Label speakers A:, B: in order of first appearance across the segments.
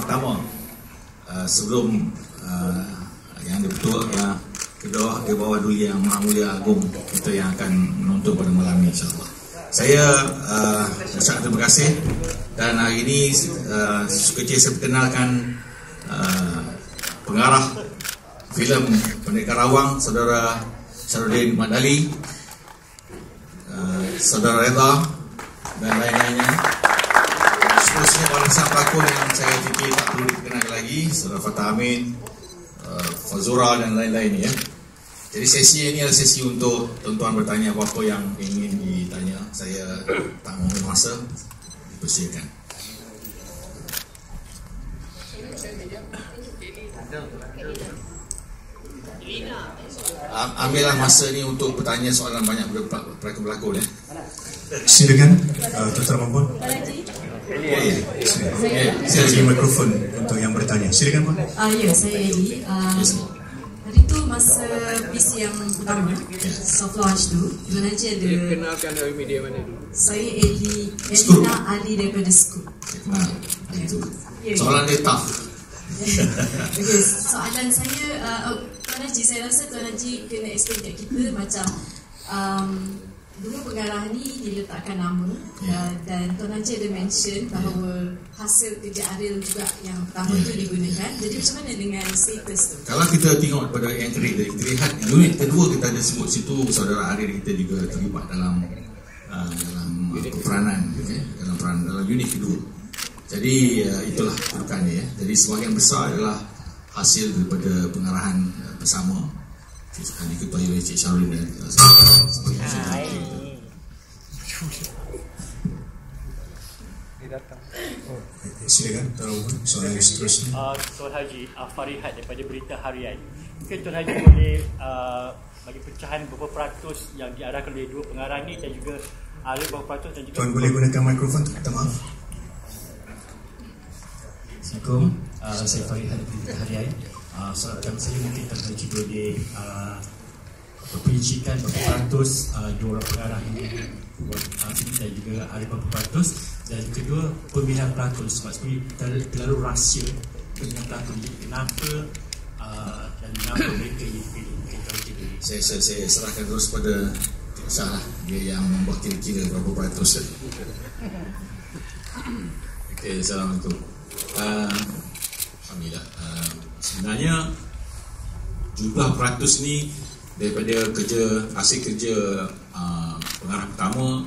A: pertama, sebelum yang dibetul kedua di bawah Duli Yang Maha Mulia Agung kita yang akan menonton pada malam ini, insyaAllah. Saya ucap terima kasih, dan hari ini sukacita saya perkenalkan pengarah filem Pendekar Rawang, Saudara Syarudin Madali, Saudara Reza dan lain-lainnya. Seterusnya bangsa pelakon yang saya fikir tak perlu dikenal lagi, Saudara Fatah Amin, Fazura dan lain-lain ya. Jadi sesi ini adalah sesi untuk tuan-tuan bertanya apa-apa yang ingin ditanya. Saya tak mengambil masa, dipersilakan. Ambillah masa ni untuk bertanya soalan banyak pelakon-pelakon ya.
B: Silakan, Tuan Mampun. Saya beri mikrofon untuk yang bertanya. Silakan, Pak.
C: Ya, saya Eli. Hari tu masa piece yang pertama, soft launch tu, Tuan Haji ada.
D: Kenalkan dari media mana dulu?
C: Saya Elina Ali daripada Scoop.
A: Soalan dia tough.
C: Okay, soalan saya, Tuan Haji, saya rasa Tuan Haji kena explain kat kita macam dua pengarah ni diletakkan nama, dan Tuan Haji ada mention bahawa hasil kerja Ariel juga yang pertama tu digunakan. Jadi macam mana dengan status tu?
A: Kalau kita tengok pada yang kita lihat unit kedua kita ada sebut situ Saudara Ariel kita juga terlibat dalam peranan dalam unit kedua. Jadi itulah kedudukannya ya. Jadi sebahagian besar adalah hasil daripada pengarahan bersama diketuai oleh Cik Syarudin dan
B: silakan, soalan yang seterusnya.
E: Tuan Haji, Farihat daripada Berita Harian. Mungkin Tuan Haji boleh bagi pecahan berapa peratus yang diarahkan oleh dua pengarah ni, dan juga berapa peratus dan juga
B: Tuan boleh gunakan mikrofon, minta maaf.
F: Assalamualaikum, saya Farihat dari Berita Harian. Soalan pertama saya mungkin Tuan Haji boleh perincikan berapa peratus dua orang pengarah ini dan juga ada berapa peratus, dan kedua pemilihan pelakon, sebab sebenarnya terlalu rahsia pemilihan pelakon. Jadi kenapa dan kenapa mereka ini dipilih? Mungkin Tuan Haji boleh.
A: Saya serahkan terus pada Syah lah, dia yang membuat kira-kira berapa peratus. Okey, Assalamualaikum. Alhamdulillah. Sebenarnya jumlah peratus ni daripada hasil kerja pengarah pertama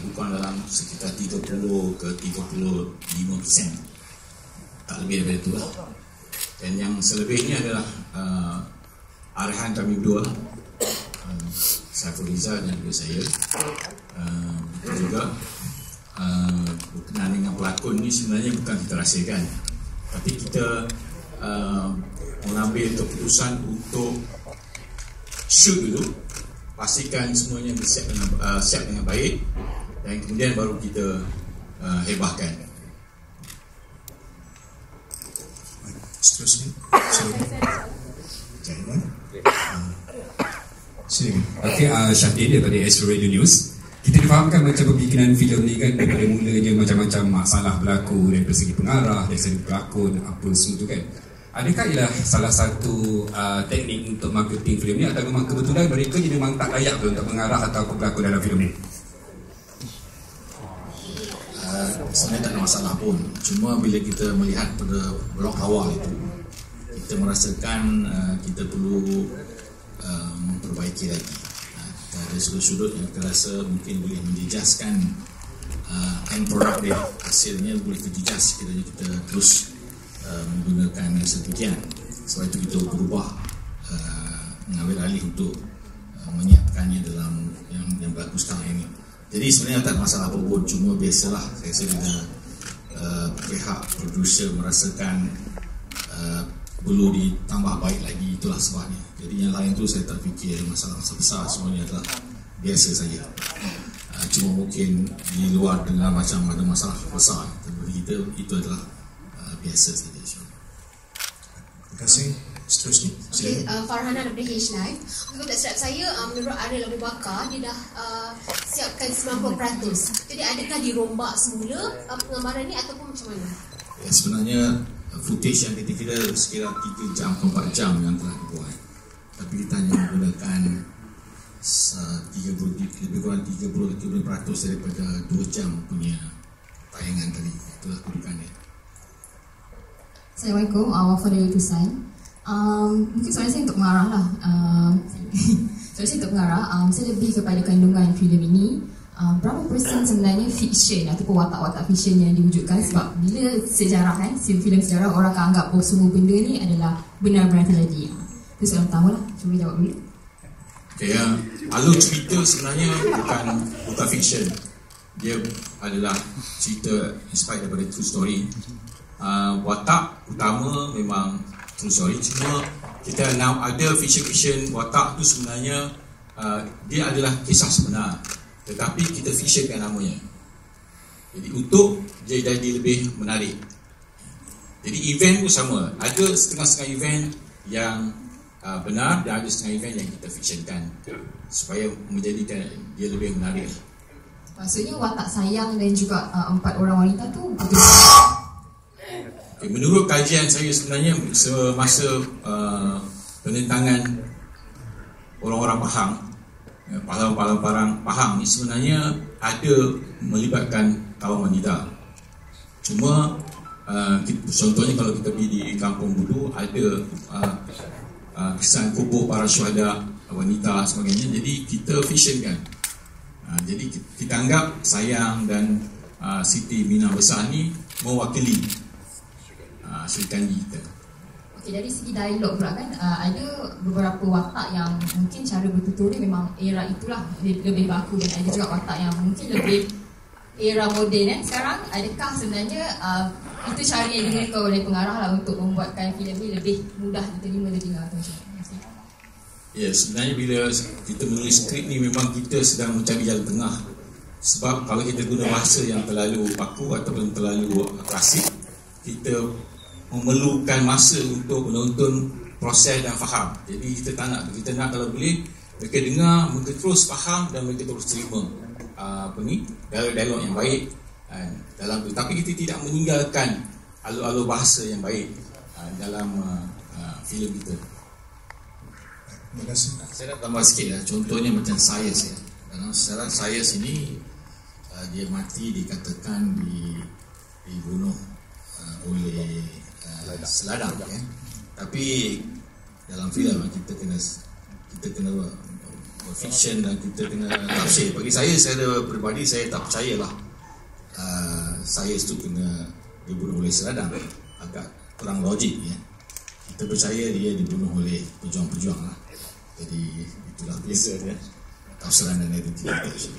A: bukan dalam sekitar 30 ke 35%, tak lebih daripada itu lah. Dan yang selebihnya adalah arahan kami berdua, Saiful Rizal dan juga saya. Juga berkenaan dengan pelakon ni sebenarnya bukan kita rahsiakan, tapi kita mengambil keputusan untuk shoot dulu, pastikan semuanya siap dengan baik, dan kemudian baru kita hebahkan.
B: Seterusnya, silakan.
G: Okey, Syafie daripada Astro Radio News. Kita difahamkan macam pembikinan filem ni kan daripada mulanya macam-macam masalah berlaku dari segi pengarah, dari segi pelakon, apa semua tu kan. Adakah ialah salah satu teknik untuk marketing filem ni, atau memang kebetulan mereka je memang tak layak untuk mengarah atau pelakon dalam filem ni?
A: Sebenarnya tak ada masalah pun. Cuma bila kita melihat pada blok awal itu, kita merasakan kita perlu memperbaiki lagi. Ada sudut-sudut yang kita rasa mungkin boleh menjejaskan end product dia, hasilnya boleh terjejas sekiranya kita terus menggunakan sedemikian. Sebab itu kita berubah, mengambil alih untuk menyiapkannya dalam yang berlaku sekarang ini. Jadi sebenarnya tak ada masalah apa pun, cuma biasalah saya rasa bila pihak producer merasakan perlu ditambah baik lagi, itulah sebabnya. Jadi yang lain tu saya tak fikir masalah-masalah besar, semuanya adalah biasa saja. Cuma mungkin di luar dengan macam ada masalah besar, bagi kita itu adalah biasa saja.
B: Terima kasih. Seterusnya,
H: okay, Farhana daripada H-Live. Untuk tak silap saya, menurut Ariel Abu Bakar, dia dah siapkan 90%. Jadi adakah dirombak semula penggambaran ni ataupun macam mana?
A: Ya, sebenarnya footage yang kita kira sekira 3 jam atau 4 jam yang telah dibuat, tapi kita hanya menggunakan 30, lebih kurang 30% daripada 2 jam punya tayangan tadi. Itulah kedudukannya.
D: Assalamualaikum, Wafadil Tusan. Mungkin soalan saya untuk mengarah lah. Soalan saya untuk mengarah, saya lebih kepada kandungan filem ini. Berapa persen sebenarnya fiction ataupun watak-watak fiction yang diwujudkan? Sebab bila sejarah kan, filem sejarah orang akan anggap semua benda ni adalah benar-benar terjadi. Itu soalan pertama lah, cuba jawab dulu.
A: Okay, alur cerita sebenarnya bukan fiction. Dia adalah cerita inspired daripada true story. Watak utama memang true story, cuma kita ada fiction watak tu sebenarnya dia adalah kisah sebenar, tetapi kita fictionkan namanya. Jadi untuk dia jadi lebih menarik. Jadi event pun sama, ada setengah-setengah event yang benar dan ada setengah event yang kita fictionkan supaya menjadikan dia lebih menarik.
D: Maksudnya watak sayang dan juga 4 orang wanita tu betul.
A: Menurut kajian saya sebenarnya semasa penentangan orang-orang Pahang, pahlawan-pahlawan Pahang ni sebenarnya ada melibatkan kaum wanita. Cuma contohnya kalau kita pergi di Kampung Bulu ada kesan kubur para syuhada wanita sebagainya, jadi kita fictionkan. Jadi kita anggap Sayang dan Siti Minah Besar ni mewakili Sri Kandi kita.
D: Okay, dari segi dialog pula kan, ada beberapa watak yang mungkin cara bertutur ni memang era itulah lebih baku, dan ada juga watak yang mungkin lebih era moden kan sekarang. Adakah sebenarnya itu cara yang digunakan oleh pengarah lah untuk membuatkan filem ni lebih mudah diterima telinga tu?
A: Ya, sebenarnya bila kita menulis skrip ni memang kita sedang mencari jalan tengah. Sebab kalau kita guna bahasa yang terlalu baku ataupun terlalu klasik, kita memerlukan masa untuk penonton proses dan faham. Jadi kita tak nak, kita nak kalau boleh mereka dengar, mereka terus faham dan mereka terus terima dialog yang baik dalam tu. Tapi kita tidak meninggalkan alur-alur bahasa yang baik dalam filem kita.
B: Terima kasih.
A: Saya nak tambah sikit lah. Contohnya macam Sayas ya. Dalam sejarah Sayas ini dia mati dikatakan dibunuh oleh seladang ya. Tapi dalam filem kita kena fiction dan kita kena tafsir. Bagi saya secara peribadi saya tak percayalah Sayas tu kena dibunuh oleh seladang. Agak kurang logik ya. Kita percaya dia dibunuh oleh pejuang-pejuang lah. Jadi itulah biasa dia tafsiran dan identiti kita.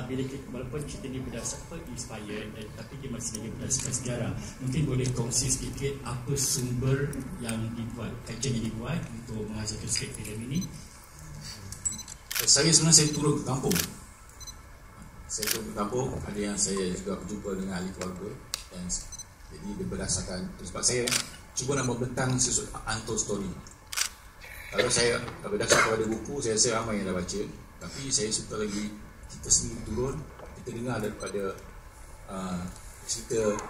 E: Bila kita, walaupun cerita ni berdasarkan inspired tapi dia masih lagi berdasarkan sejarah, mungkin boleh kongsi sedikit apa sumber yang dibuat, kajian yang dibuat untuk menghasilkan skrip filem ini?
A: Saya sebenarnya turun ke kampung. Saya turun ke kampung, ada yang saya juga berjumpa dengan ahli keluarga dan jadi dia berdasarkan, sebab saya cuba nak membentang sesuatu untold story. Kalau saya berdasarkan pada buku, saya rasa ramai yang dah baca, tapi saya suka lagi kita sendiri turun, kita dengar daripada cerita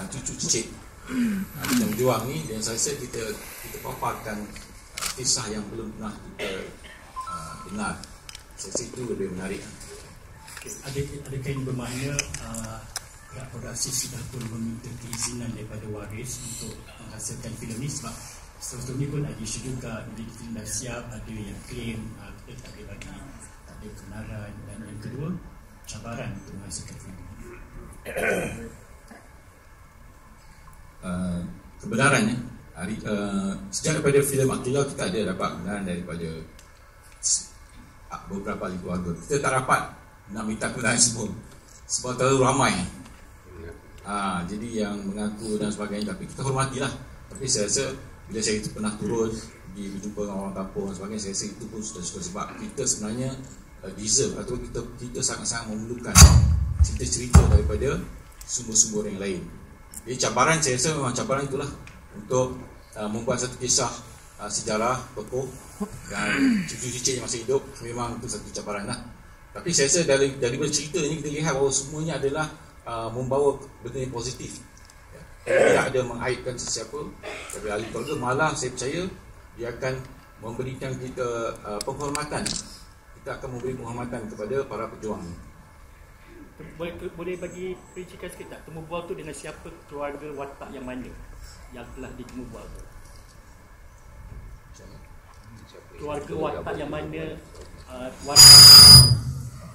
A: cucu cicit kita berjuang ni, dan saya rasa kita paparkan kisah yang belum pernah kita dengar. Saya rasa itu lebih menarik.
E: Adakah ini bermakna pihak produksi sudah pun meminta keizinan daripada waris untuk menghasilkan filem ni? Sebab sebetulnya pun ada isu juga, bila filem dah siap ada yang claim kita tak boleh bagi, tak ada kebenaran, dan yang kedua cabaran untuk menghasilkan filem ni.
A: Kebenarannya sejak daripada filem Aqilah kita ada dapat kebenaran daripada beberapa ahli keluarga. Kita tak dapat nak minta kebenaran semua sebab terlalu ramai. Jadi yang mengaku dan sebagainya, tapi kita hormatilah. Tapi saya rasa bila saya pernah turun pergi berjumpa dengan orang kampung dan sebagainya, saya rasa itu pun sudah cukup, sebab kita sebenarnya deserve atau kita sangat-sangat memerlukan cerita-cerita daripada sumber-sumber yang lain. Jadi cabaran, saya rasa memang cabaran itulah untuk membuat satu kisah sejarah tokoh dan cucu-cucu yang masih hidup. Memang itu satu cabaran lah. Tapi saya rasa dari cerita ni kita lihat bahawa semuanya adalah membawa benda yang positif. Tidak ada mengaibkan sesiapa. Tapi ahli keluarga malah saya percaya dia akan memberikan kita penghormatan. Kita akan memberi penghormatan kepada para pejuang ni.
E: Boleh bagi perincikan sikit tak? Temu bual tu dengan siapa, keluarga watak yang mana yang telah ditemu bual tu? Keluarga watak yang mana,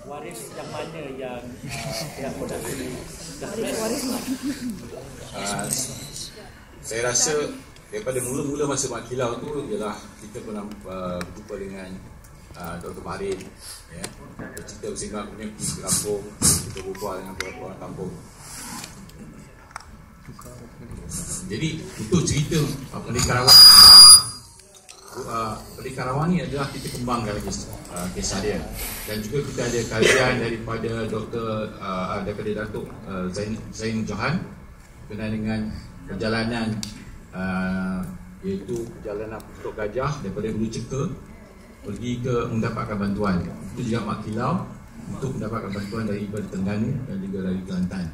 E: waris yang mana yang
A: saya rasa daripada mula-mula masa Mak Kilau tu ialah kita pernah berjumpa dengan Dr. Baharin, ya. Kita bersinggung punya pergi ke kampung, kita berbual dengan beberapa orang kampung. Jadi itu cerita Merdeka Rawang. Merdeka Rawang ni adalah kita kembangkan lagi kisah dia. Dan juga kita ada kajian daripada daripada Datuk Zain Johan berkenaan dengan perjalanan iaitu perjalanan Putuk Gajah daripada Hulu Ceka pergi ke mendapatkan bantuan. Itu juga Mak Kilau untuk mendapatkan bantuan daripada Terengganu dan juga dari Kelantan.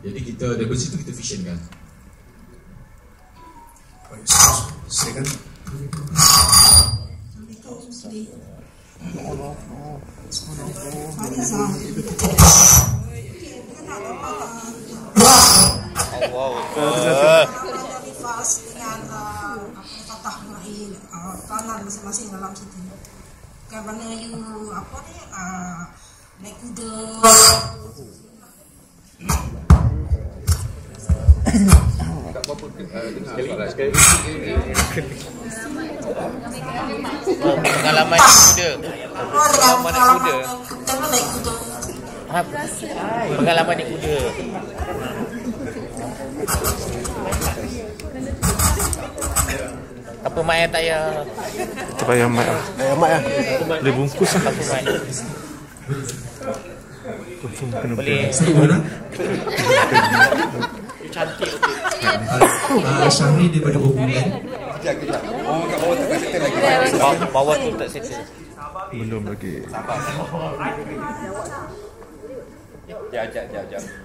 A: Jadi kita dari situ kita visionkan.
B: Baik, silakan.
I: Fatah Mail kanan masing-masing dalam situ. Bagaimana you naik kuda.
J: Pengalaman naik kuda. Pengalaman naik kuda. Apa mak yang tak payah?
K: Tak payah mak. Mak ya. Boleh bungkus lah.
J: Apa mak? Boleh. Cantik.
L: Syahri daripada Obulan.
J: Bawah tu tak settle.
K: Belum lagi.
J: Jap.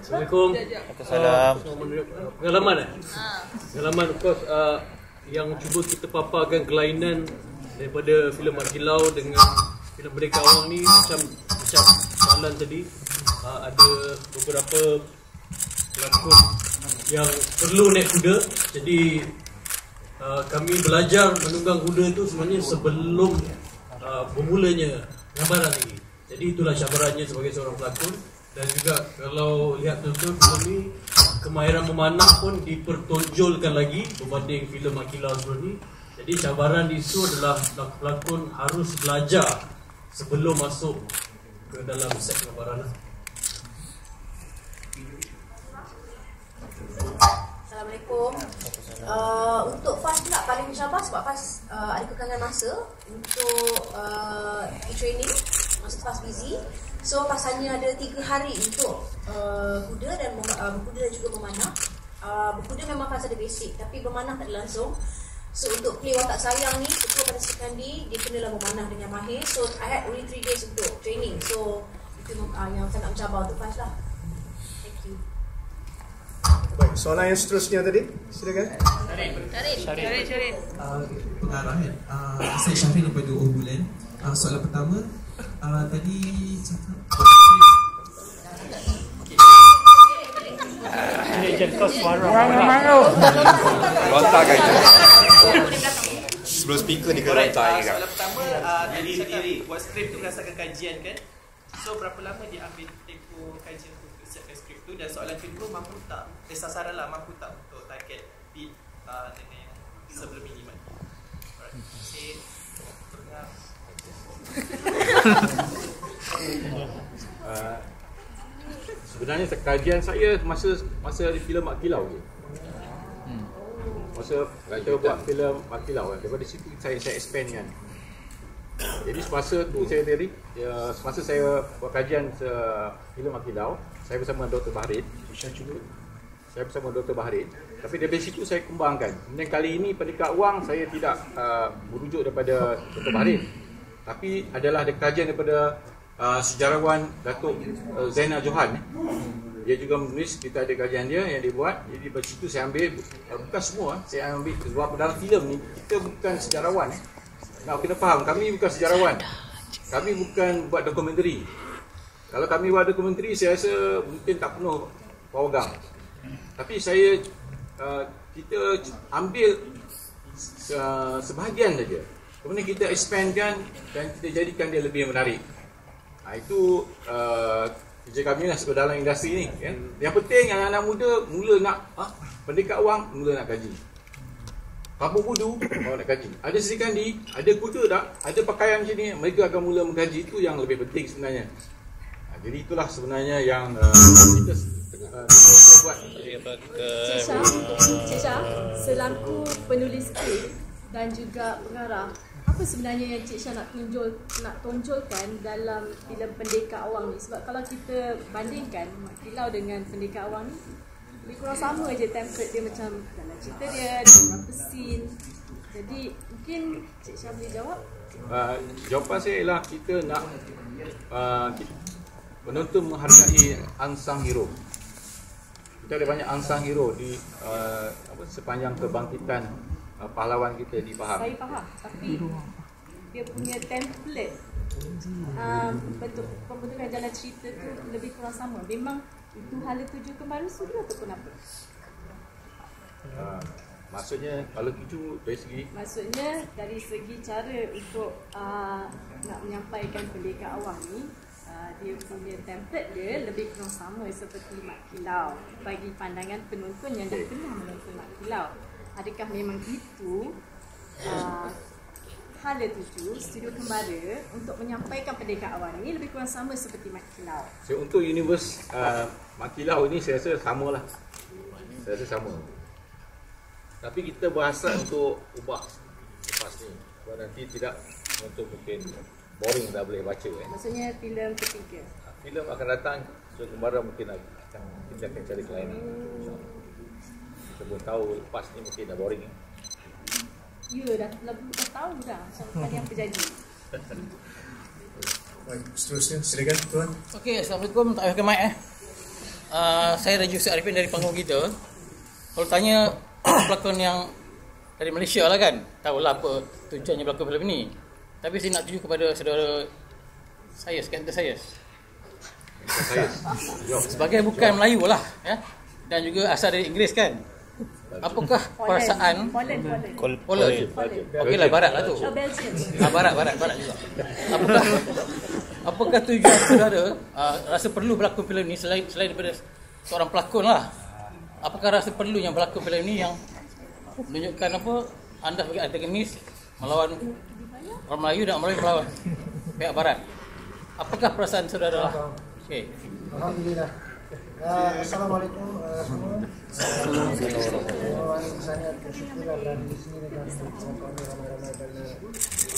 M: Assalamualaikum.
J: Waalaikumsalam.
M: Pengalaman Pengalaman of course yang cuba kita paparkan kelainan daripada filem Mak Kilau dengan filem Merdeka Rawang ni macam soalan tadi, ada beberapa pelakon yang perlu naik kuda. Jadi kami belajar menunggang kuda tu sebenarnya sebelum bermulanya gambaran ini. Jadi itulah cabarannya sebagai seorang pelakon. Dan juga kalau lihat betul filem ni, kemahiran memanah pun dipertonjolkan lagi berbanding filem Mak Kilau sebelum ni. Jadi cabaran itu adalah pelakon harus belajar sebelum masuk ke dalam set gambaran.
N: Assalamualaikum. Untuk Fas pula paling mencabar sebab Fas ada kekangan masa untuk training. Masa Fas busy. So Fas hanya ada 3 hari untuk kuda dan berkuda dan juga memanah. Berkuda memang Fas ada basic, tapi bermanah tak ada langsung. So untuk play watak sayang ni, ketua pada Sekandi, dia kenalah memanah dengan mahir. So I had only 3 days untuk training. So itu yang sangat mencabar untuk Fas lah. Thank you.
B: Baik, soalan yang seterusnya tadi, silakan.
L: Syarin. Pengarah kan. Saya Syahrin daripada Obulan. Soalan pertama, tadi cakap
K: Rontak kan? Sebelum speaker ni kena rontak kan?
O: Soalan pertama, diri buat skrip tu berdasarkan kajian kan? So berapa lama dia ambil tempoh kajian untuk siapkan skrip tu? Dan soalan kedua, mampu tak, sasaran lah, mampu tak untuk target beat dengan sebelum minimal? Alright, okay.
P: Sebenarnya kajian saya masa di filem Mak Kilau je. Masa kita buat filem Mak Kilau kan, daripada situ saya expand kan. Jadi semasa tu semasa saya buat kajian filem Mak Kilau, saya bersama Dr. Baharin. Tapi dari situ saya kembangkan. Kemudian kali ini Merdeka Rawang saya tidak merujuk daripada Dr. Baharin, tapi adalah ada kajian daripada sejarawan Datuk Zainal Johan. Dia juga menulis, kita ada kajian dia yang dia buat. Jadi dari situ saya ambil, bukan semua, saya ambil sebab dalam filem ni kita bukan sejarawan. Nak kena faham, kami bukan sejarawan. Kami bukan buat dokumentari. Kalau kami buat dokumentari, saya rasa mungkin tak penuh program. Tapi kita ambil sebahagian saja. Kemudian kita expandkan dan kita jadikan dia lebih menarik. Itu kerja kami lah dalam industri ni kan. Yang penting anak-anak muda mula nak pendekat wang, mula nak gaji. Kampung Budu baru nak gaji. Ada serikandi, ada kuda tak, ada pakaian macam ni, mereka akan mula menggaji. Itu yang lebih penting sebenarnya. Jadi itulah sebenarnya yang kita buat.
C: Cik Syah, selaku penulis skrip dan juga pengarah, apa sebenarnya yang Cik Syah nak tonjolkan dalam filem Pendekar Awang ni? Sebab kalau kita bandingkan Mak Kilau dengan Pendekar Awang ni, lebih kurang sama je template dia, macam dalam cerita dia, ada beberapa scene. Jadi mungkin Cik Syah boleh jawab?
P: Jawapan saya ialah kita nak penonton menghargai unsung hero. Kita ada banyak unsung hero di sepanjang kebangkitan pahlawan kita di Pahang.
C: Saya faham, tapi dia punya template bentuk pembentukan jalan cerita tu lebih kurang sama. Memang itu Hala Tuju Kembaran Sudu ataupun apa?
P: Maksudnya Hala Tuju dari segi?
C: Maksudnya dari segi cara untuk nak menyampaikan Pendekar Awang ni, dia punya template dia lebih kurang sama seperti Mak Kilau bagi pandangan penonton yang dah pernah menonton Mak Kilau. Adakah memang itu Hala Tuju, Studio Kembara untuk menyampaikan Pendekar Awang ni lebih kurang sama seperti Mak Kilau?
P: So, untuk universe Mak Kilau ni saya rasa samalah. Saya rasa sama. Tapi kita berhasrat untuk ubah lepas ni. Sebab nanti tidak untuk mungkin boring dah boleh baca
C: Maksudnya filem ketiga.
P: Filem akan datang, Studio Kembara mungkin kita akan cari kelainan. Kita pun tahu lepas ni mungkin dah boring.
C: Ya, dah tahu dah macam yang terjadi.
B: Baik, seterusnya silakan tuan.
Q: Okey, Assalamualaikum, tak payah ke mic saya Raja Yusuf Arifin dari panggung kita. Kalau tanya pelakon yang dari Malaysia lah kan, tahulah apa tujuannya berlakon filem ni. Tapi saya nak tuju kepada saudara saya, sekantar saya. Sebagai bukan Melayu lah ya, dan juga asal dari Inggeris kan. Apakah perasaan Poland? Okeylah, barat lah tu. Barat juga. Apakah tujuan saudara rasa perlu berlakon filem ni selain daripada seorang pelakon lah? Apakah rasa perlu yang berlakon filem ni yang menunjukkan apa anda sebagai antagonis melawan orang Melayu dan orang melawan pihak barat? Apakah perasaan saudara lah? Okey.
R: Alhamdulillah. Assalamualaikum semua. Sangat bersyukur berada di sini dengan kami ramai-ramai dan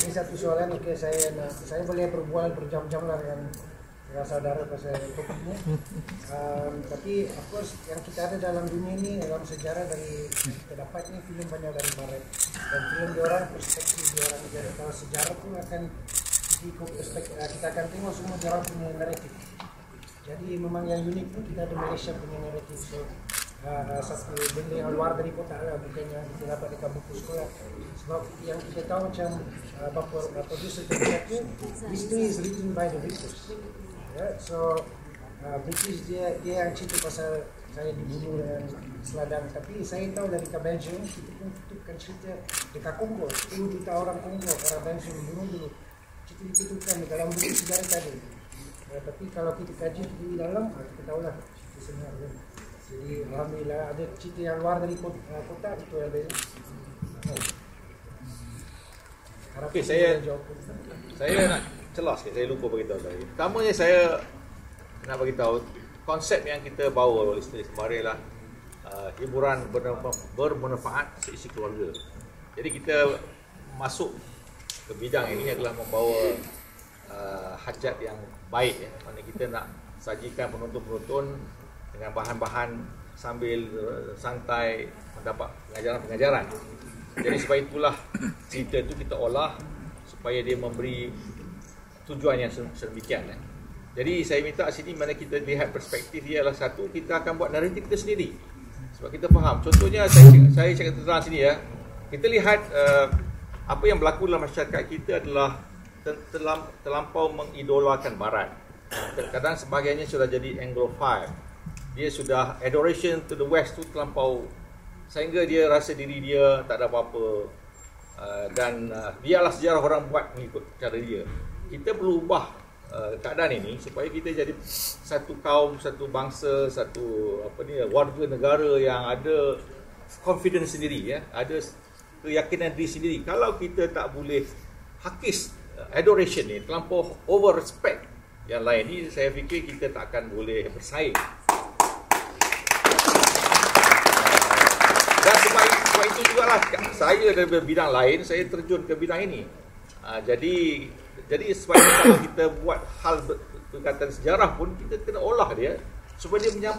R: ini satu soalan. Okey, saya boleh berbual berjam-jam lah dengan saudara pasal topik ini. Tapi of course yang kita ada dalam dunia ini, dalam sejarah dari kita dapat ini filem banyak dari barat dan filem diorang perspektif diorang. Jadi kalau sejarah pun akan ikut perspektif, kita akan tengok semua diorang punya naratif. Jadi memang yang unik pun kita ada Malaysia punya naratif. So satu benda yang luar dari kotak lah, bukan yang kita dapat dekat buku sekolah. Sebab yang kita tahu macam bapa producer cakap, history is written by the victors. So British dia yang cerita pasal saya dibunuh dan seladang. Tapi saya tahu dari Belgium, kita pun tutupkan cerita dekat Kongo. 10 juta orang Kongo, orang Belgium dibunuh dulu. Cerita ditutupkan dalam buku sejarah tadi. Tapi kalau kita kaji di dalam, kita tahulah cerita sebenarnya. Jadi alhamdulillah ada cerita yang luar dari kota itu yang beza.
P: Okey, saya nak celah sikit, saya lupa beritahu tadi. Pertamanya saya nak beritahu konsep yang kita bawa oleh Studio Kembara ialah hiburan bermanfaat seisi keluarga. Jadi kita masuk ke bidang ini adalah membawa hajat yang baik ya. Mana kita nak sajikan penonton-penonton dengan bahan-bahan sambil santai mendapat pengajaran-pengajaran. Jadi sebab itulah cerita itu kita olah supaya dia memberi tujuan yang sedemikian. Jadi saya minta sini mana kita lihat perspektif dia adalah satu, kita akan buat naratif kita sendiri. Sebab kita faham. Contohnya saya cakap terang sini ya. Kita lihat apa yang berlaku dalam masyarakat kita adalah terlampau mengidolakan barat. Kadang-kadang sebahagiannya sudah jadi Anglophile. Dia sudah adoration to the west tu terlampau sehingga dia rasa diri dia tak ada apa-apa. Dan biarlah sejarah orang buat mengikut cara dia. Kita perlu ubah keadaan ini supaya kita jadi satu kaum, satu bangsa, satu warga negara yang ada confidence sendiri ya, ada keyakinan diri sendiri. Kalau kita tak boleh hakis adoration ni, terlampau over respect yang lain ni, saya fikir kita tak akan boleh bersaing. Dan sebab itu jugalah saya dari bidang lain saya terjun ke bidang ini. Jadi sebab itu kalau kita buat hal berkaitan sejarah pun kita kena olah dia supaya dia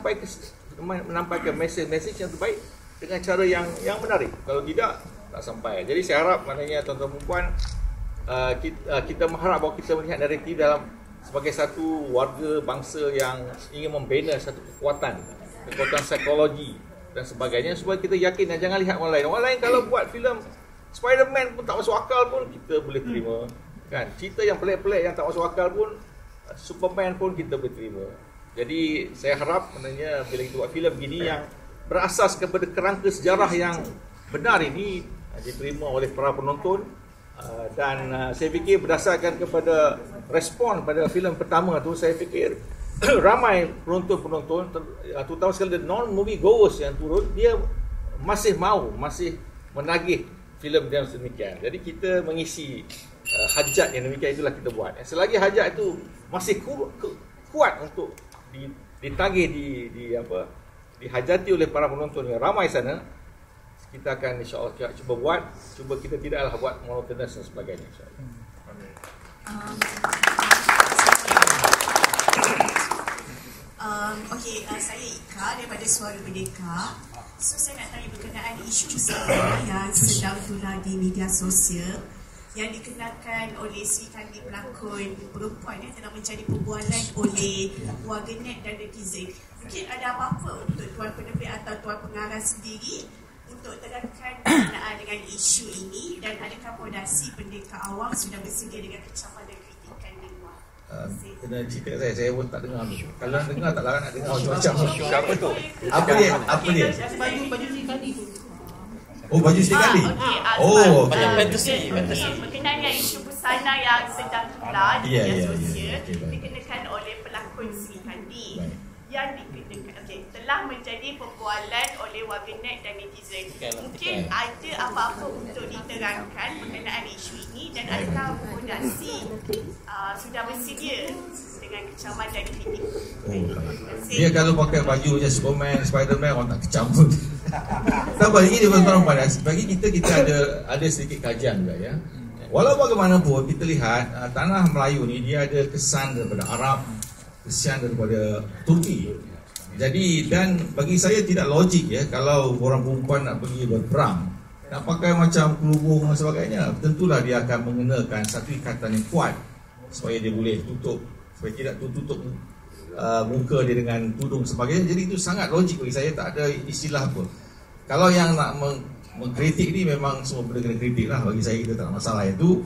P: menampaikan mesej yang terbaik dengan cara yang menarik. Kalau tidak, tak sampai. Jadi saya harap maknanya tuan-tuan dan puan, kita mengharap bahawa kita melihat naratif dalam sebagai satu warga bangsa yang ingin membina satu kekuatan psikologi dan sebagainya supaya kita yakin dan jangan lihat orang lain. Orang lain kalau buat filem Spider-Man pun tak masuk akal pun kita boleh terima. Kan, cerita yang pelik-pelik yang tak masuk akal pun, Superman pun kita boleh terima. Jadi saya harap maknanya bila kita buat filem begini yang berasas kepada kerangka sejarah yang benar ini diterima oleh para penonton. Dan saya fikir berdasarkan kepada respon pada filem pertama tu, saya fikir ramai penonton-penonton, terutama sekali non-movie goers yang turun, dia masih menagih filem yang sedemikian. Jadi kita mengisi hajat yang demikian itulah kita buat. Selagi hajat itu masih kuat untuk ditagih dihajati oleh para penonton yang ramai sana, kita akan insya-Allah cuba buat, kita tidaklah buat monotonous dan sebagainya insya-Allah.
C: Okey, saya Ika daripada Suara Merdeka. So saya nak tanya berkenaan isu besar yang sedang viral di media sosial yang dikenakan oleh Sri Kandi pelakon perempuan yang telah menjadi perbualan oleh warganet dan netizen. Mungkin ada apa-apa untuk Tuan Penerbit atau Tuan Pengarah sendiri untuk terangkan berkenaan dengan isu ini, dan adakah fondasi Merdeka Awam sudah bersedia dengan kecaman dan kritikan di luar?
P: Kena cerita saya pun tak dengar. Kalau dengar tak larang nak dengar macam-macam. Apa tu? Apa dia?
I: Baju Sri Kandi tu.
P: Oh, baju Sri Kandi.
C: Oh, fantasi. Berkenaan dengan isu busana yang sedang viral di media sosial dikenakan oleh pelakon Sri Kandi yang dikenakan telah menjadi perbualan oleh warganet dan netizen. Mungkin ada apa-apa untuk diterangkan berkenaan isu ini, dan adakah fondasi sudah bersedia dengan kecaman dan kritik?
P: Dia kalau pakai baju macam Superman, Spider-Man, orang tak kecam pun. Tak apa, ini dia tuan-tuan pada bagi kita ada sedikit kajian juga ya. Walau bagaimanapun kita lihat tanah Melayu ni dia ada kesan daripada Arab, kesan daripada Turki. Jadi dan bagi saya tidak logik ya kalau orang perempuan nak pergi berperang nak pakai macam kelubung dan sebagainya. Tentulah dia akan mengenakan satu ikatan yang kuat supaya dia boleh tutup, supaya tidak tutup muka dia dengan tudung sebagainya. Jadi itu sangat logik bagi saya, tak ada istilah pun. Kalau yang nak mengkritik ni memang semua benda kena kritik lah. Bagi saya kita tak ada masalah, itu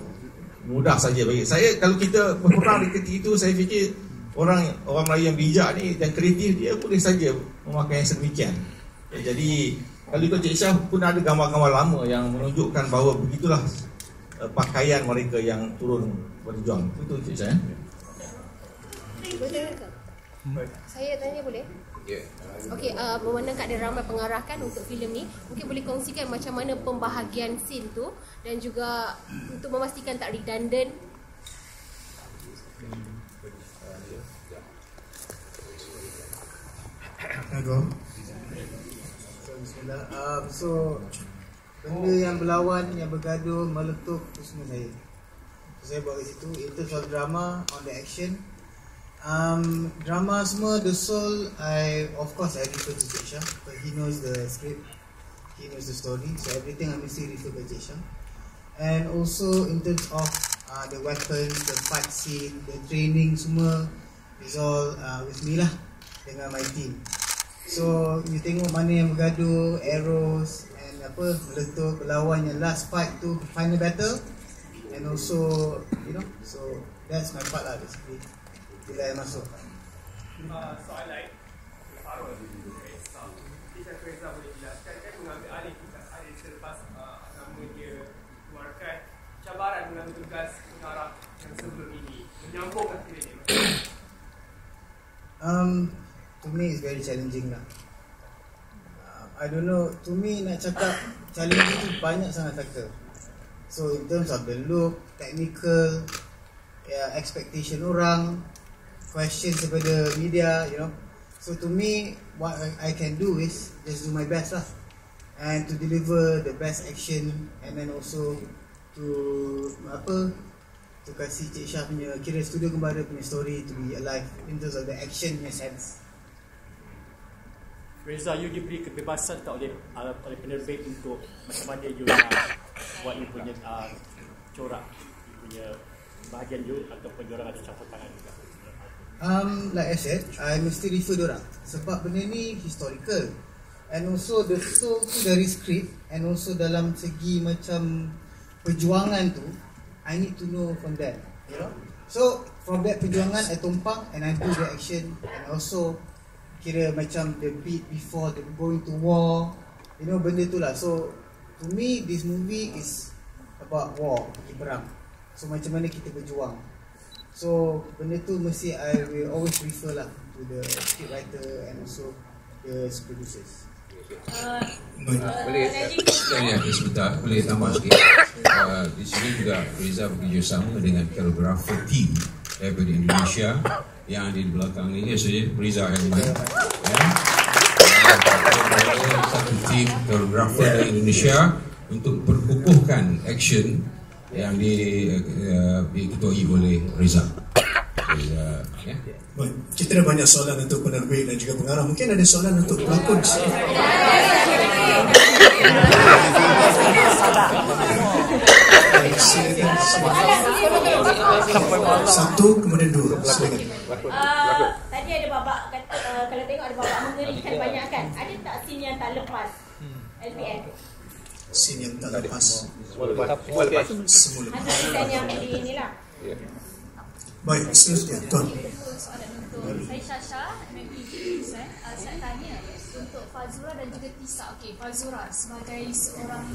P: mudah saja bagi saya. Kalau kita berperang di kritik itu, saya fikir orang Melayu yang bijak ni dan kreatif dia boleh saja memakai yang sedemikian. Jadi kalau ikut Cik Syah pun ada gambar-gambar lama yang menunjukkan bahawa begitulah pakaian mereka yang turun berjuang. Itu Cik Syah.
H: Boleh ke? Saya tanya boleh?
P: Ya.
H: Okey, memandang keadaan ramai pengarah kan untuk filem ni, mungkin boleh kongsikan macam mana pembahagian scene tu dan juga untuk memastikan tak redundant.
R: Bismillah. So benda yang berlawan, yang bergaduh, meletup itu semua saya. Saya buat kat situ. In terms of drama, on the action, drama semua, the soul, of course I refer to Cik Syah, but he knows the script, he knows the story, so everything I mesti refer to Cik Syah. And also in terms of
S: the weapons, the fight scene, the training semua is all with me lah dengan my team. So you tengok mana yang bergaduh, arrows and meletup berlawan yang last fight tu final battle, and also so that's my part lah basically bila yang masuk.
T: Soalan Farul, Teacher Reza boleh jelaskan kan mengambil alih tugas Arif selepas nama dia keluarkan cabaran mengambil tugas pengarah yang sebelum ini menyambungkan filem ini?
S: To me it's very challenging lah. I don't know, to me nak cakap challenging tu banyak sangat faktor. So in terms of the look, technical, expectation orang, questions daripada media, So to me, what I can do is just do my best lah, and to deliver the best action, and then also to kasih Cik Syah punya kira studio kembara punya story to be alive in terms of the action punya sense.
E: Reza, you diberi kebebasan tak oleh penerbit untuk macam mana you nak buat you punya corak, you punya bahagian you ataupun you orang ada campur tangan juga?
S: Like I said, I mesti refer diorang sebab benda ni historical, and also the soul tu dari script, and also dalam segi macam perjuangan tu I need to know from that, So from that perjuangan I tumpang and I do the action, and also kira macam the beat before the going to war, benda tu lah. So to me this movie is about war, perang. So macam mana kita berjuang. So benda tu mesti I will always refer lah to the script writer and also the producers.
U: Boleh sebentar, boleh tambah sikit. Di sini juga Reza bekerjasama dengan koreografer team daripada Indonesia yang ada di belakang ini. Saya Reza Ahmad, satu team koreografer dari Indonesia untuk perkukuhkan action yang diketuai oleh Reza.
B: Baik, kita ada banyak soalan untuk penerbit dan juga pengarah. Mungkin ada soalan untuk pelakon. Satu, kemudian dua.
H: Tadi ada babak kata, kalau tengok ada babak mengerikan banyak kan. Ada tak scene yang tak lepas LPN?
B: Scene yang tak lepas.
U: Semua lepas.
H: Ada scene yang di inilah.
B: Baik, seterusnya tuan.
V: Soalan untuk saya Syasha, MPG. Saya tanya untuk Fazura dan juga Tisa. Okey, Fazura sebagai seorang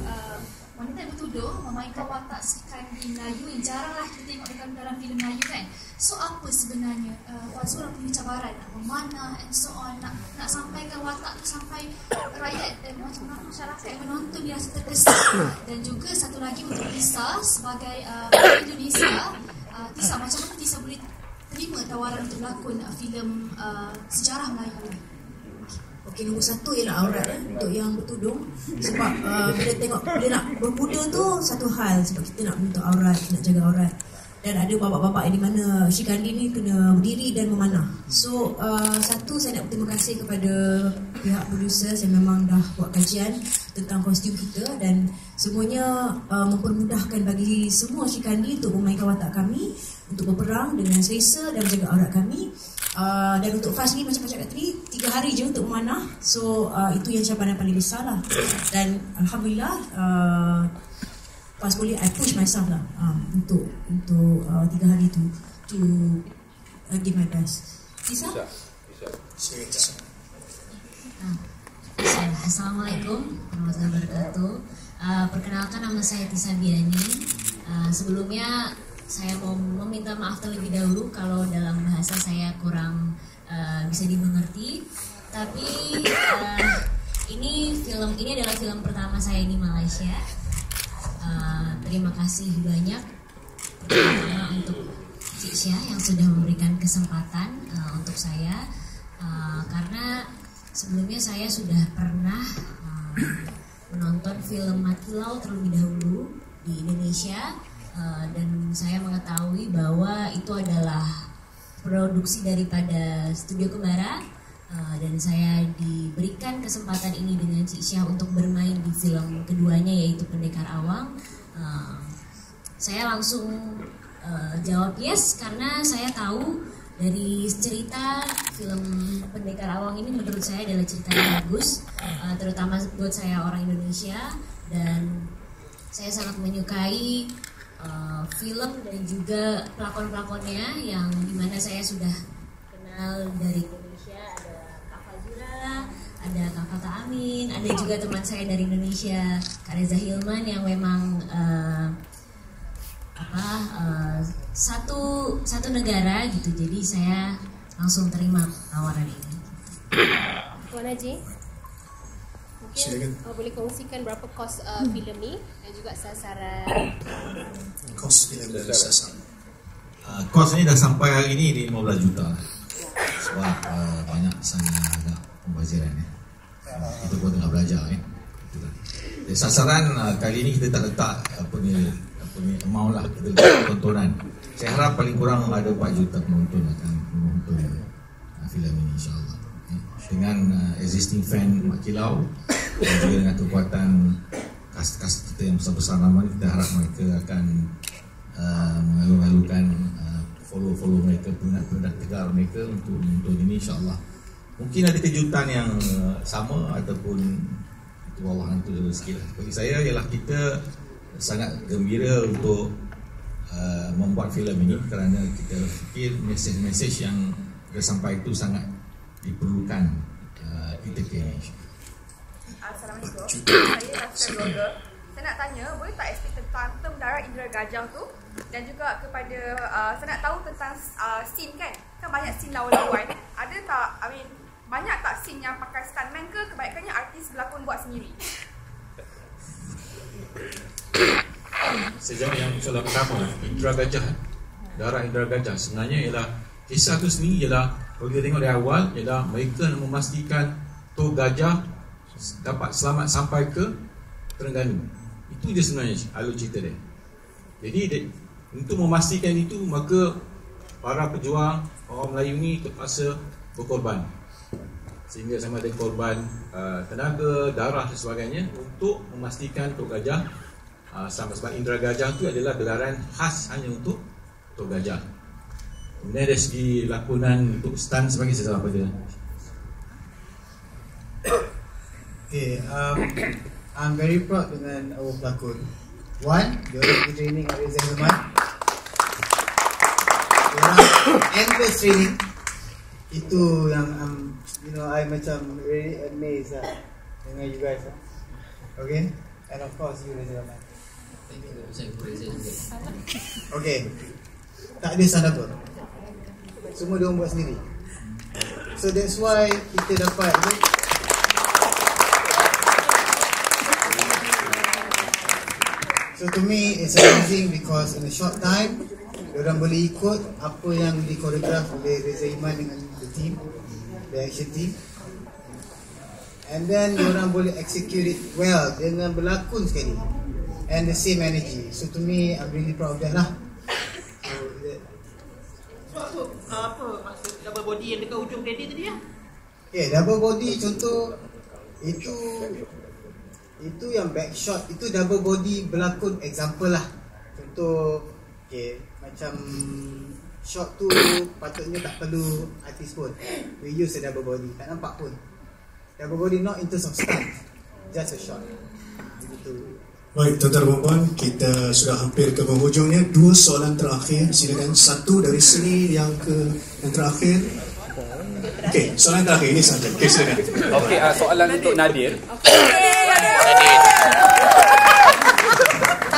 V: wanita yang bertuduh memainkan watak Sikandi Melayu yang jaranglah kita tengok dalam filem Melayu kan. So apa sebenarnya Fazura punya cabaran nak memanah and so on, nak sampaikan watak tu sampai rakyat dan macam masyarakat yang menonton dia rasa terkesan. Dan juga satu lagi untuk Tisa sebagai Indonesia. Tisa, macam mana Tisa boleh terima tawaran untuk lakon filem sejarah Melayu ni?
N: Okey, nombor satu ialah aurat untuk yang bertudung. Sebab bila tengok bila nak bermuda tu satu hal, sebab kita nak bentuk aurat, nak jaga aurat. Dan ada babak-babak di mana Sikandi ni kena berdiri dan memanah. So satu, saya nak berterima kasih kepada pihak producer yang memang dah buat kajian tentang kostum kita, dan semuanya mempermudahkan bagi semua Sikandi untuk memainkan watak kami, untuk berperang dengan selesa dan menjaga aurat kami. Dan untuk Faz ni macam cakap tadi 3 hari je untuk memanah. So itu yang cabaran paling besar lah. Dan Alhamdulillah Faz boleh I push myself lah untuk 3 hari tu to give my best. Tisa?
D: Assalamualaikum warahmatullahi wabarakatuh. Perkenalkan, nama saya Tisa Biani. Sebelumnya saya mau meminta maaf terlebih dahulu kalau dalam bahasa saya kurang bisa dimengerti. Tapi ini adalah film pertama saya di Malaysia. Terima kasih banyak pertama untuk Cik Syah yang sudah memberikan kesempatan untuk saya, karena sebelumnya saya sudah pernah menonton film Makilau terlebih dahulu di Indonesia, dan saya mengetahui bahwa itu adalah produksi daripada Studio Kembara, dan saya diberikan kesempatan ini dengan Cik Syah untuk bermain di film keduanya, yaitu Pendekar Awang. Saya langsung
F: jawab yes karena saya tahu dari cerita film Pendekar Awang ini menurut saya adalah cerita yang bagus, terutama buat saya orang Indonesia, dan saya sangat menyukai film dan juga pelakon-pelakonnya yang dimana saya sudah kenal dari Indonesia. Ada Kak Fazura, ada Kak Fata Amin, ada juga teman saya dari Indonesia Kak Reza Hilman yang memang satu negara gitu, jadi saya langsung terima tawaran ini.
H: Tuan Haji, mungkin boleh kongsikan berapa kos filem ni dan juga sasaran
B: kos filem dan sasaran.
A: Kos ni dah sampai hari ni di 15 juta sebab banyak sangat agak pembaziran kita pun tengah belajar sasaran kali ni kita tak letak amount lah, kita letak tontonan. Saya harap paling kurang ada 4 juta penonton akan menonton filem ini insyaAllah, dengan existing fan Mak Kilau dan juga dengan kekuatan kas kita yang besar-besar nama ni, kita harap mereka akan mengalu-alukan follow mereka, penat tegar mereka untuk menonton ini insyaAllah. Mungkin ada kejutan yang sama ataupun itu Allah nanti rezeki lah. Bagi saya ialah kita sangat gembira untuk membuat filem ini kerana kita fikir mesej-mesej yang kita sampai itu sangat diperlukan kita kini.
G: Assalamualaikum. Saya Rafsar Blogger. Saya nak tanya, boleh tak explain tentang term darah indera gajah tu, dan juga kepada saya nak tahu tentang scene kan banyak scene lawan-lawan. Ada tak, banyak tak scene yang pakai stuntman ke kebanyakannya artis berlakon buat sendiri?
U: Sejauh yang soalan pertama, indera gajah, darah indera gajah sebenarnya ialah kisah tu sendiri ialah kalau kita tengok dari awal ialah mereka nak memastikan Tok Gajah dapat selamat sampai ke Terengganu. Itu je sebenarnya alur cerita dia. Jadi untuk memastikan itu, maka para pejuang orang Melayu ni terpaksa berkorban, sehingga sama ada korban tenaga, darah dan sebagainya untuk memastikan Tok Gajah sama. Sebab indera gajah itu adalah gelaran khas hanya untuk Tok Gajah. Kemudian dari segi lakonan untuk stunt sebagainya, saya apa dia?
S: Okay, I'm very proud dengan our pelakon. One, dia orang training Kak Reza Hilman. Dia orang endless training. Itu yang I macam very amazed lah dengan you guys lah. Okay, and of course you Reza Hilman. Okay, tak ada stand up pun, semua dia orang buat sendiri. So that's why kita dapat so to me it's amazing because in a short time diorang boleh ikut apa yang dikoreograf oleh Reza Iman dengan the team, the action team, and then diorang boleh execute it well dengan berlakon sekali and the same energy. So to me I'm really proud of that lah.
O: So apa maksud double body yang dekat hujung tadi ya?
S: Okay, double body contoh itu yang back shot, itu double body berlakon example lah. Contoh okay, macam shot tu patutnya tak perlu artis pun, we use a double body, tak nampak pun double body, not in terms of stunt, just a shot begitu.
B: Baik, tuan-tuan dan puan, kita sudah hampir ke penghujungnya. 2 soalan terakhir, silakan. Satu dari sini yang terakhir. Okey, soalan terakhir ini saja. Okey, silakan.
W: Okey, soalan untuk Nadir.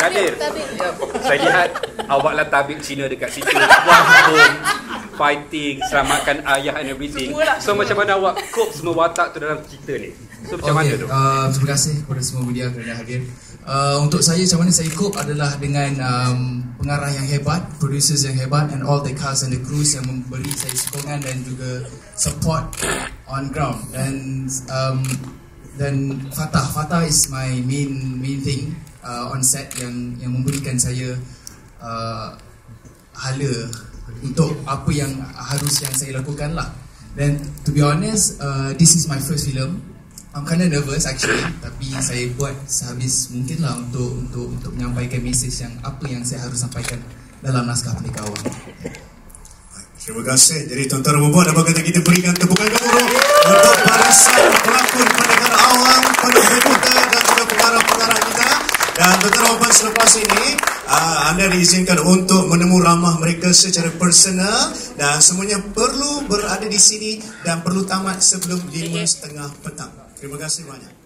W: Nadir, saya lihat awaklah tabik Cina dekat situ, buat bom, fighting, selamatkan ayah and everything. So macam mana awak cope semua watak tu dalam cerita ni? So macam mana tu?
X: Terima kasih kepada semua media kerana hadir. Untuk saya, macam mana saya cope adalah dengan pengarah yang hebat, producers yang hebat, and all the cast and the crews yang memberi saya sokongan dan juga support on ground. Dan Fatah is my main thing on set yang memberikan saya hala untuk apa yang saya lakukan lah. Dan to be honest, this is my first film. I'm kind of nervous actually, tapi saya buat sehabis mungkin lah untuk menyampaikan mesej yang apa yang saya harus sampaikan dalam naskah Pendekar Awang.
B: Terima kasih. Jadi tuan-tuan dan puan-puan, apa kata kita berikan tepukan gemuruh untuk barisan pelakon Pendekar Awang, penulis buta dan juga pengarah-pengarah kita. Dan tuan-tuan dan puan, selepas ini anda diizinkan untuk menemu ramah mereka secara personal dan semuanya perlu berada di sini dan perlu tamat sebelum 5:30 petang. Terima kasih banyak.